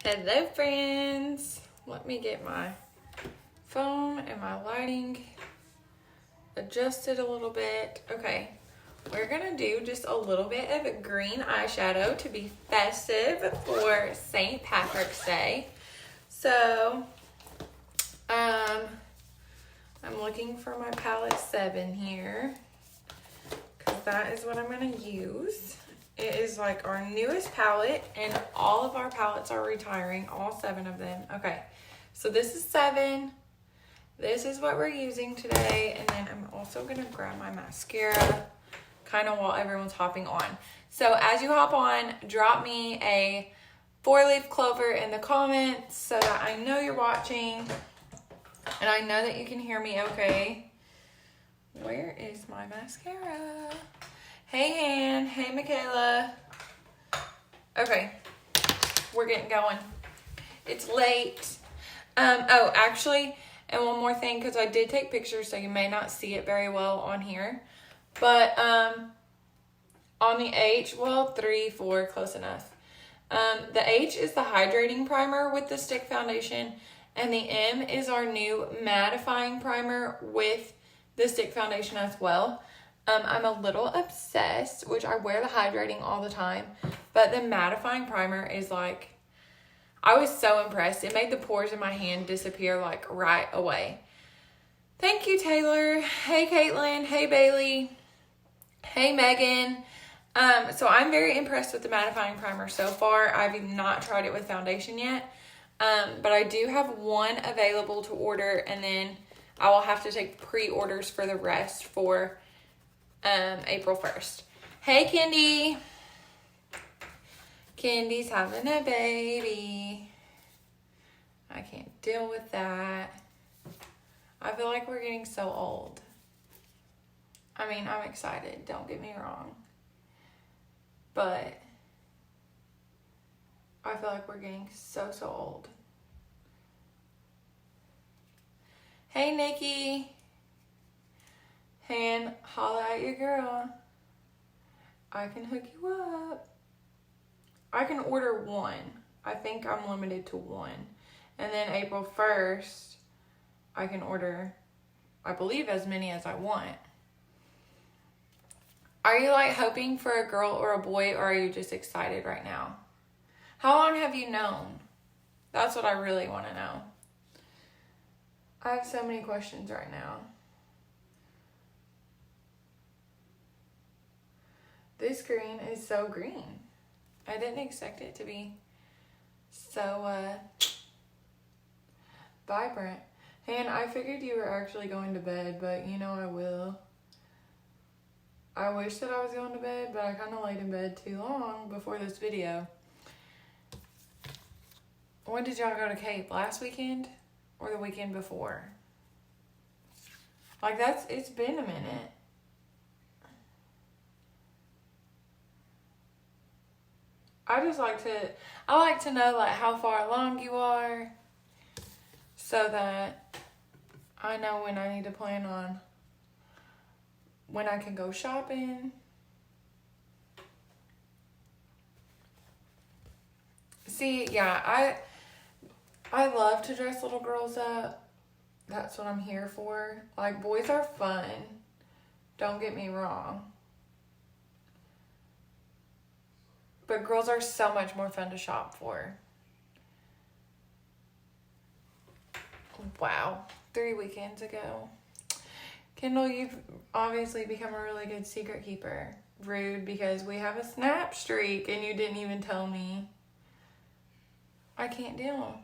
Hello friends, let me get my phone and my lighting adjusted a little bit. Okay, we're gonna do just a little bit of green eyeshadow to be festive for St. Patrick's Day. So, I'm looking for my palette 7 here because that is what I'm gonna use. It is like our newest palette, and all of our palettes are retiring, all 7 of them. Okay, so this is 7. This is what we're using today, and then I'm also gonna grab my mascara kind of while everyone's hopping on. So as you hop on, drop me a 4-leaf clover in the comments so that I know you're watching, and I know that you can hear me okay. Where is my mascara? Hey, Han. Hey, Michaela. Okay, we're getting going. It's late. Oh, actually, and one more thing, because I did take pictures, so you may not see it very well on here. But on the H, well, 3, 4, close enough. The H is the hydrating primer with the stick foundation, and the M is our new mattifying primer with the stick foundation as well. I'm a little obsessed, which I wear the hydrating all the time, but the mattifying primer is like, I was so impressed. It made the pores in my hand disappear like right away. Thank you, Taylor. Hey, Caitlin. Hey, Bailey. Hey, Megan. So I'm very impressed with the mattifying primer so far. I've not tried it with foundation yet, but I do have one available to order, and then I will have to take pre-orders for the rest for April 1st. Hey, Kendi. Kendi's having a baby. I can't deal with that. I feel like we're getting so old. I mean, I'm excited, don't get me wrong. But I feel like we're getting so old. Hey, Nikki. Han, holla at your girl. I can hook you up. I can order 1. I think I'm limited to 1. And then April 1st, I can order, I believe, as many as I want. Are you like hoping for a girl or a boy, or are you just excited right now? How long have you known? That's what I really want to know. I have so many questions right now. This green is so green. I didn't expect it to be so vibrant. And I figured you were actually going to bed, but you know I will. I wish that I was going to bed, but I kind of laid in bed too long before this video. When did y'all go to Cape? Last weekend or the weekend before? Like it's been a minute. I like to know like how far along you are so that I know when I need to plan on when I can go shopping. See, yeah, I love to dress little girls up. That's what I'm here for. Like, boys are fun. Don't get me wrong. But girls are so much more fun to shop for. Wow. 3 weekends ago. Kendall, you've obviously become a really good secret keeper. Rude, because we have a snap streak and you didn't even tell me. I can't deal.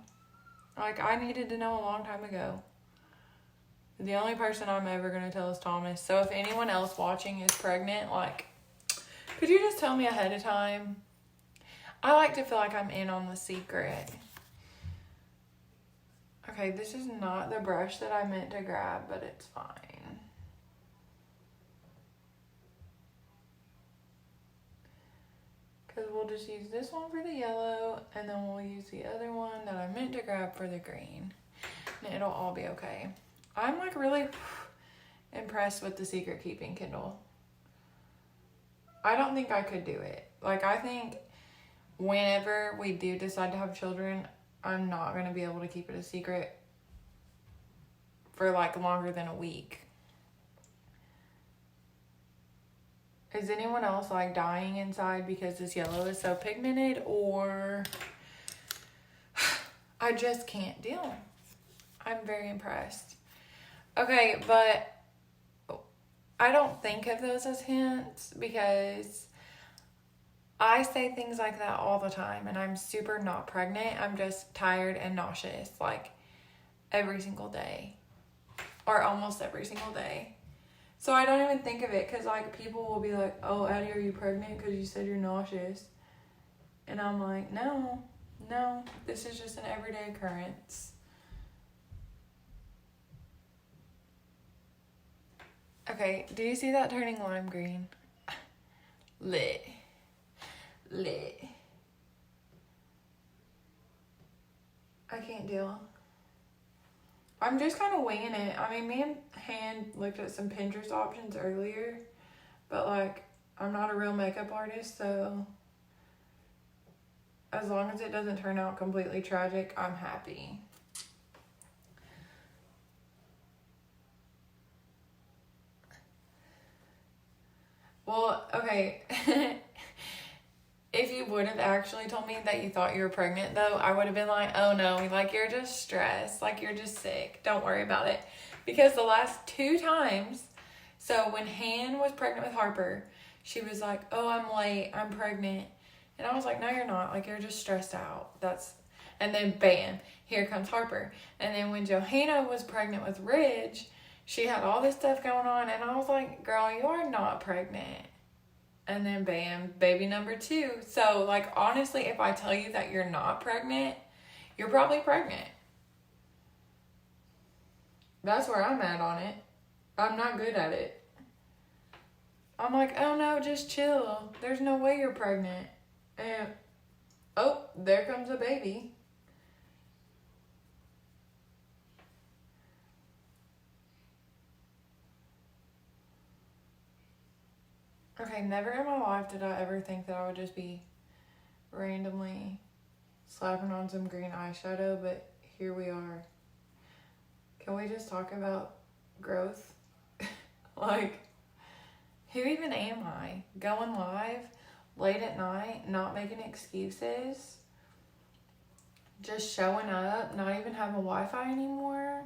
Like, I needed to know a long time ago. The only person I'm ever going to tell is Thomas. So if anyone else watching is pregnant, like, could you just tell me ahead of time? I like to feel like I'm in on the secret. Okay, this is not the brush that I meant to grab, but it's fine. Because we'll just use this one for the yellow, and then we'll use the other one that I meant to grab for the green. And it'll all be okay. I'm like really impressed with the secret keeping, Kendall. I don't think I could do it. Like, I think whenever we do decide to have children, I'm not going to be able to keep it a secret for like longer than a week. Is anyone else like dying inside because this yellow is so pigmented, or I just can't deal? I'm very impressed. Okay, but I don't think of those as hints because I say things like that all the time, and I'm super not pregnant. I'm just tired and nauseous like every single day, or almost every single day. So I don't even think of it because like people will be like, "Oh, Addie, are you pregnant because you said you're nauseous?" And I'm like, no, this is just an everyday occurrence. Okay, do you see that turning lime green? Lit. I can't deal. I'm just kind of winging it. I mean, me and Han looked at some Pinterest options earlier, but like, I'm not a real makeup artist, so as long as it doesn't turn out completely tragic, I'm happy. Well, okay. If you would have actually told me that you thought you were pregnant, though, I would have been like, oh no, like you're just stressed, like you're just sick. Don't worry about it. Because the last 2 times, so when Han was pregnant with Harper, she was like, oh, I'm late, I'm pregnant. And I was like, no, you're not. Like, you're just stressed out. And then bam, here comes Harper. And then when Johanna was pregnant with Ridge, she had all this stuff going on. And I was like, girl, you are not pregnant. And then bam, baby number 2. So, like, honestly, if I tell you that you're not pregnant, you're probably pregnant. That's where I'm at on it. I'm not good at it. I'm like, oh no, just chill. There's no way you're pregnant. And, oh, there comes a baby. Okay, never in my life did I ever think that I would just be randomly slapping on some green eyeshadow, but here we are. Can we just talk about growth? Like, who even am I? Going live late at night, not making excuses, just showing up, not even having Wi-Fi anymore.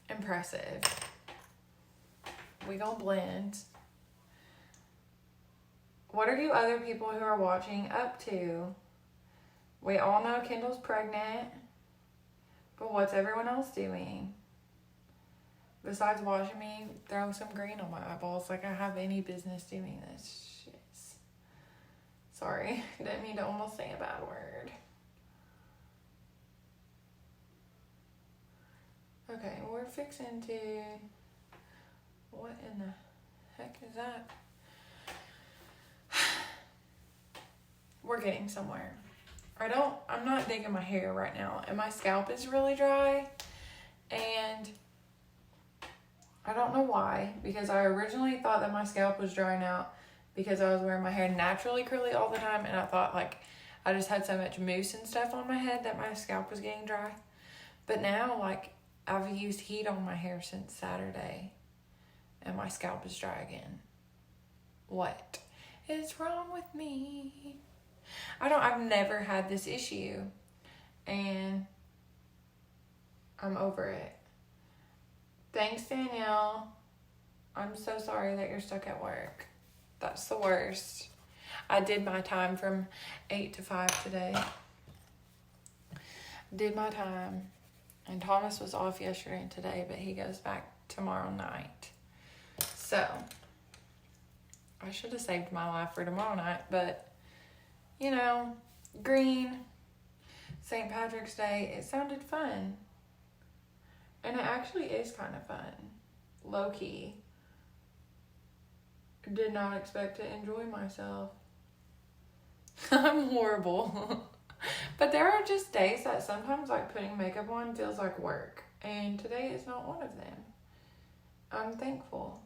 Impressive. We gonna blend. What are you other people who are watching up to? We all know Kendall's pregnant, but what's everyone else doing? Besides watching me throw some green on my eyeballs like I have any business doing this shit. Sorry, didn't mean to almost say a bad word. Okay, we're fixing to... What in the heck is that? We're getting somewhere. I'm not digging my hair right now, and my scalp is really dry, and I don't know why, because I originally thought that my scalp was drying out because I was wearing my hair naturally curly all the time, and I thought like I just had so much mousse and stuff on my head that my scalp was getting dry. But now, like, I've used heat on my hair since Saturday, and my scalp is dry again. What is wrong with me? I've never had this issue, and I'm over it. Thanks, Danielle. I'm so sorry that you're stuck at work. That's the worst. I did my time from 8 to 5 today. Did my time. And Thomas was off yesterday and today, but he goes back tomorrow night. So, I should have saved my life for tomorrow night, but, you know, green, St. Patrick's Day, it sounded fun. And it actually is kind of fun. Low-key. Did not expect to enjoy myself. I'm horrible. But there are just days that sometimes, like, putting makeup on feels like work. And today is not one of them. I'm thankful.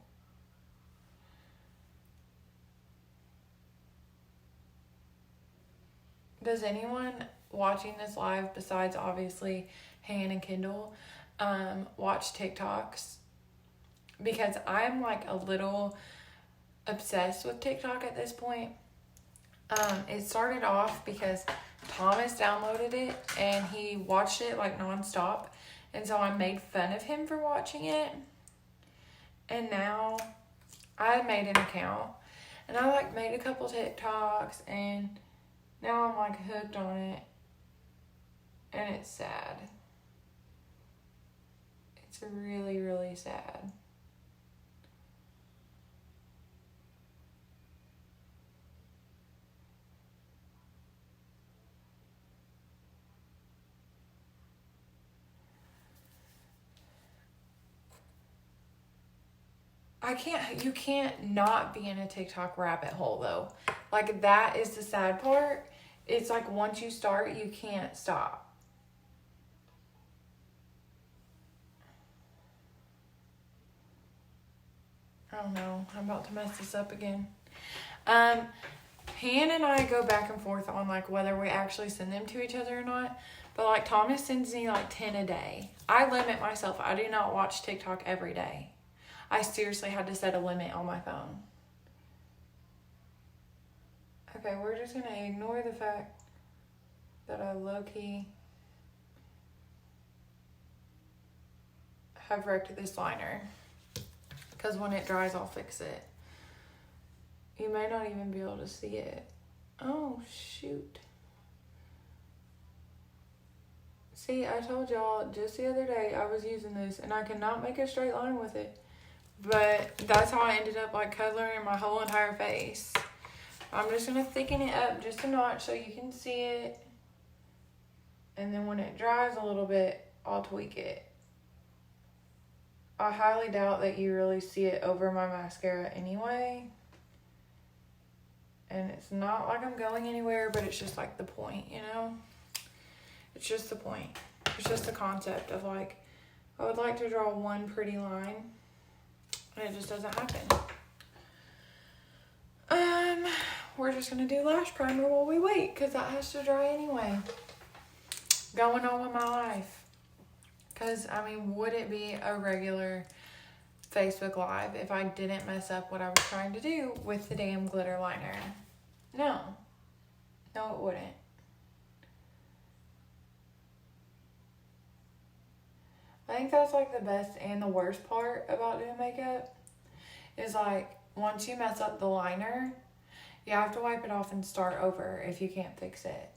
does anyone watching this live, besides obviously Han and Kendall, watch TikToks? Because I'm like a little obsessed with TikTok at this point. It started off because Thomas downloaded it and he watched it like nonstop, and so I made fun of him for watching it. And now I made an account and I like made a couple TikToks, and now I'm like hooked on it, and it's sad. It's really, really sad. You can't not be in a TikTok rabbit hole though. Like, that is the sad part. It's like once you start, you can't stop. I don't know. I'm about to mess this up again. Han and I go back and forth on like whether we actually send them to each other or not. But like Thomas sends me like 10 a day. I limit myself. I do not watch TikTok every day. I seriously had to set a limit on my phone. Okay, we're just going to ignore the fact that I low-key have wrecked this liner. Because when it dries, I'll fix it. You may not even be able to see it. Oh, shoot. See, I told y'all just the other day I was using this and I cannot make a straight line with it. But that's how I ended up like coloring my whole entire face. I'm just going to thicken it up just a notch so you can see it. And then when it dries a little bit, I'll tweak it. I highly doubt that you really see it over my mascara anyway. And it's not like I'm going anywhere, but it's just like the point, you know? It's just the point. It's just the concept of like, I would like to draw one pretty line. And it just doesn't happen. We're just going to do lash primer while we wait, because that has to dry anyway. Going on with my life. Because, I mean, would it be a regular Facebook Live if I didn't mess up what I was trying to do with the damn glitter liner? No. No, it wouldn't. I think that's like the best and the worst part about doing makeup is like once you mess up the liner, you have to wipe it off and start over if you can't fix it.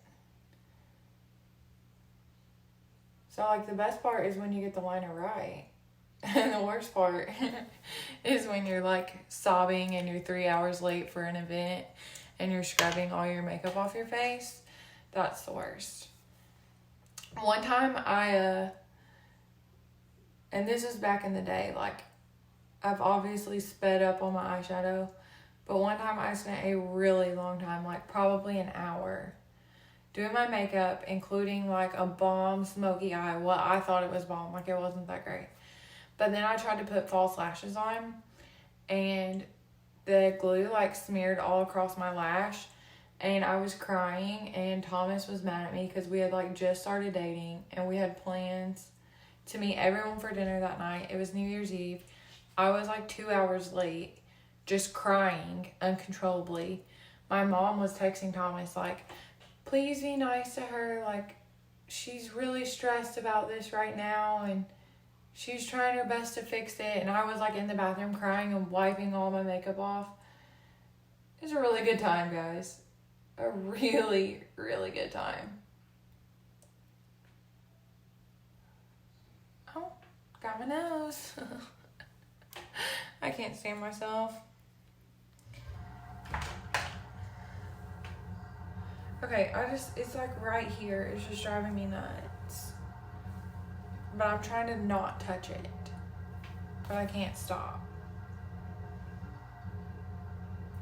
So like the best part is when you get the liner right. And the worst part is when you're like sobbing and you're 3 hours late for an event and you're scrubbing all your makeup off your face. That's the worst. One time and this is back in the day, like, I've obviously sped up on my eyeshadow, but one time I spent a really long time, like probably an hour, doing my makeup, including like a bomb smoky eye. Well, I thought it was bomb, like it wasn't that great. But then I tried to put false lashes on, and the glue like smeared all across my lash, and I was crying, and Thomas was mad at me because we had like just started dating, and we had plans to meet everyone for dinner that night. It was New Year's Eve. I was like 2 hours late, just crying uncontrollably. My mom was texting Thomas like, please be nice to her. Like, she's really stressed about this right now and she's trying her best to fix it. And I was like in the bathroom crying and wiping all my makeup off. It was a really good time, guys. A really, really good time. Got my nose. I can't stand myself. Okay, it's like right here. It's just driving me nuts. But I'm trying to not touch it. But I can't stop.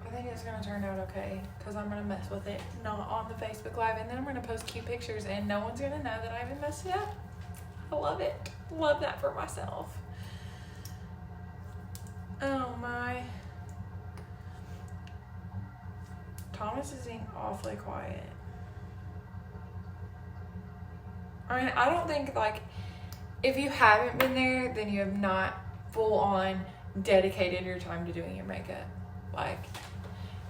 I think it's going to turn out okay. Because I'm going to mess with it. Not on the Facebook Live. And then I'm going to post cute pictures. And no one's going to know that I haven't messed it up. I love it. Love that for myself. Oh my. Thomas is being awfully quiet. I mean, I don't think, like, if you haven't been there, then you have not full on dedicated your time to doing your makeup. Like,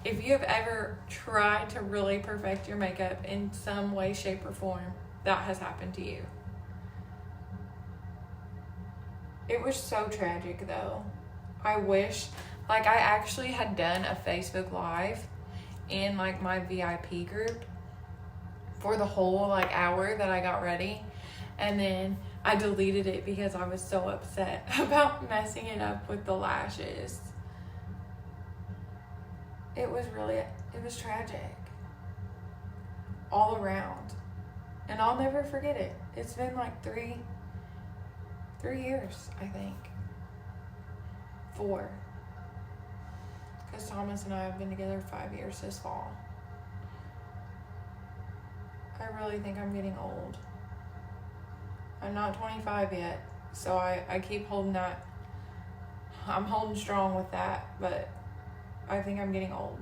if you have ever tried to really perfect your makeup in some way, shape, or form, that has happened to you. It was so tragic, though. I wish, like, I actually had done a Facebook Live in, like, my VIP group for the whole, like, hour that I got ready. And then I deleted it because I was so upset about messing it up with the lashes. It was tragic. All around. And I'll never forget it. It's been like 3 years, I think. 4. Because Thomas and I have been together 5 years this fall. I really think I'm getting old. I'm not 25 yet, so I keep holding that. I'm holding strong with that, but I think I'm getting old.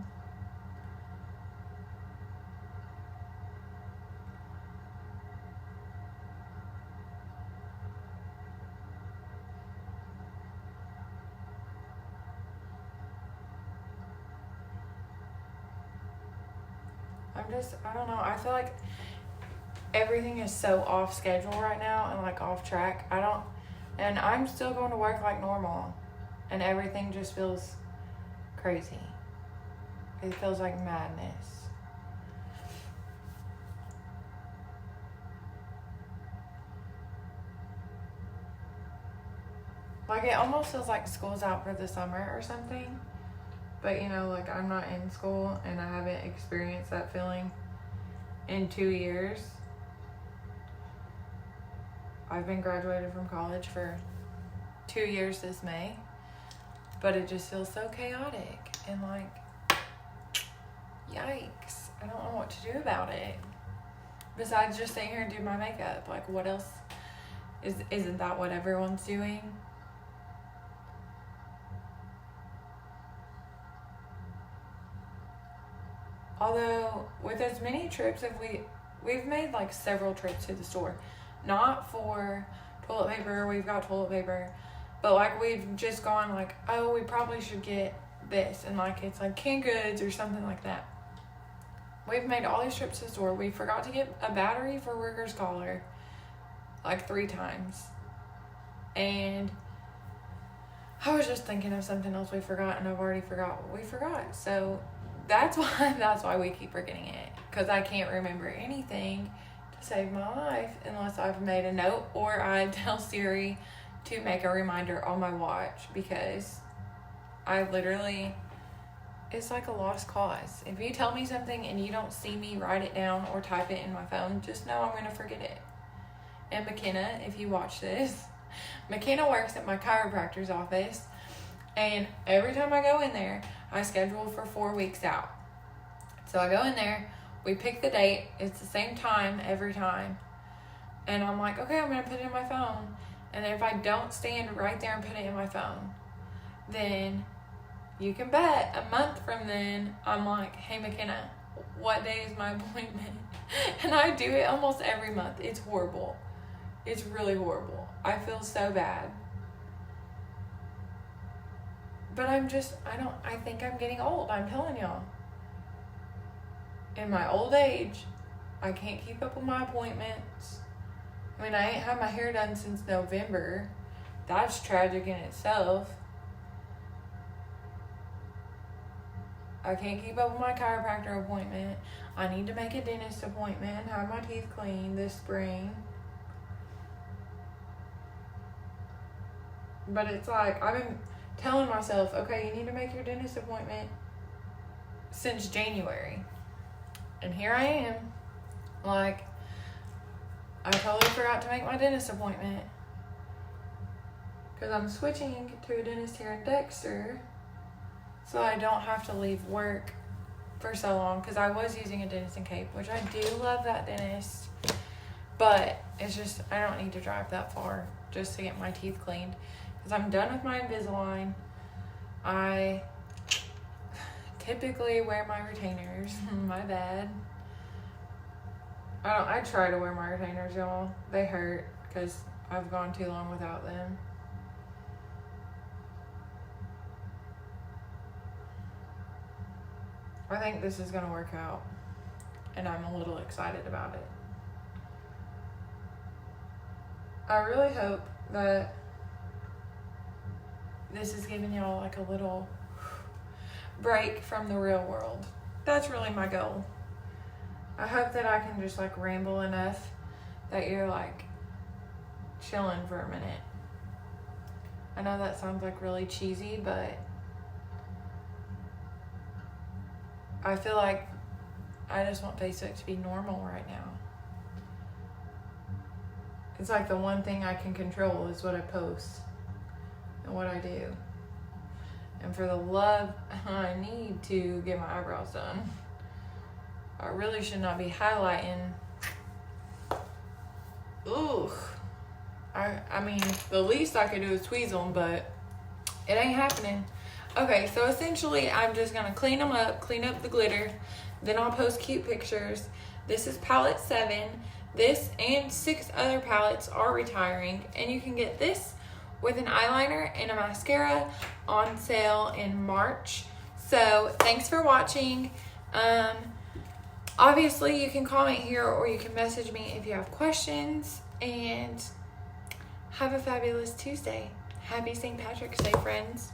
I don't know, I feel like everything is so off schedule right now and like off track. And I'm still going to work like normal, and everything just feels crazy. It feels like madness. Like, it almost feels like school's out for the summer or something. But, you know, like, I'm not in school, and I haven't experienced that feeling in 2 years. I've been graduated from college for 2 years this May. But it just feels so chaotic. And, like, yikes. I don't know what to do about it. Besides just sitting here and do my makeup. Like, what else? Isn't that what everyone's doing? Although, with as many trips as we've made like several trips to the store. Not for toilet paper, we've got toilet paper. But like, we've just gone like, oh, we probably should get this. And like, it's like canned goods or something like that. We've made all these trips to the store. We forgot to get a battery for Ruger's collar like 3 times. And I was just thinking of something else we forgot, and I've already forgot what we forgot. So that's why we keep forgetting it, because I can't remember anything to save my life unless I've made a note or I tell Siri to make a reminder on my watch, because I literally, it's like a lost cause. If you tell me something and you don't see me write it down or type it in my phone, just know I'm going to forget it. And McKenna, if you watch this, McKenna works at my chiropractor's office, and every time I go in there, I schedule for 4 weeks out. So I go in there, we pick the date, it's the same time every time, and I'm like, okay, I'm going to put it in my phone. And if I don't stand right there and put it in my phone, then you can bet a month from then, I'm like, hey McKenna, what day is my appointment? And I do it almost every month. It's horrible. It's really horrible. I feel so bad. But I think I'm getting old. I'm telling y'all. In my old age, I can't keep up with my appointments. I mean, I ain't had my hair done since November. That's tragic in itself. I can't keep up with my chiropractor appointment. I need to make a dentist appointment, have my teeth cleaned this spring. But it's like, I've been telling myself, okay, you need to make your dentist appointment since January. And here I am. Like, I totally forgot to make my dentist appointment. Because I'm switching to a dentist here in Dexter, so I don't have to leave work for so long. Because I was using a dentist in Cape, which I do love that dentist. But it's just, I don't need to drive that far just to get my teeth cleaned. Because I'm done with my Invisalign. I typically wear my retainers. My bad. I try to wear my retainers, y'all. They hurt because I've gone too long without them. I think this is going to work out, and I'm a little excited about it. I really hope that this is giving y'all like a little break from the real world. That's really my goal. I hope that I can just like ramble enough that you're like chilling for a minute. I know that sounds like really cheesy, but I feel like I just want Facebook to be normal right now. It's like the one thing I can control is what I post and what I do. And for the love, I need to get my eyebrows done. I really should not be highlighting. Ooh. I mean, the least I could do is tweeze them, but it ain't happening. Okay, so essentially I'm just going to clean them up, clean up the glitter. Then I'll post cute pictures. This is palette 7. This and 6 other palettes are retiring. And you can get this with an eyeliner and a mascara on sale in March. So thanks for watching. Obviously you can comment here or you can message me if you have questions. And have a fabulous Tuesday. Happy St. Patrick's Day, friends.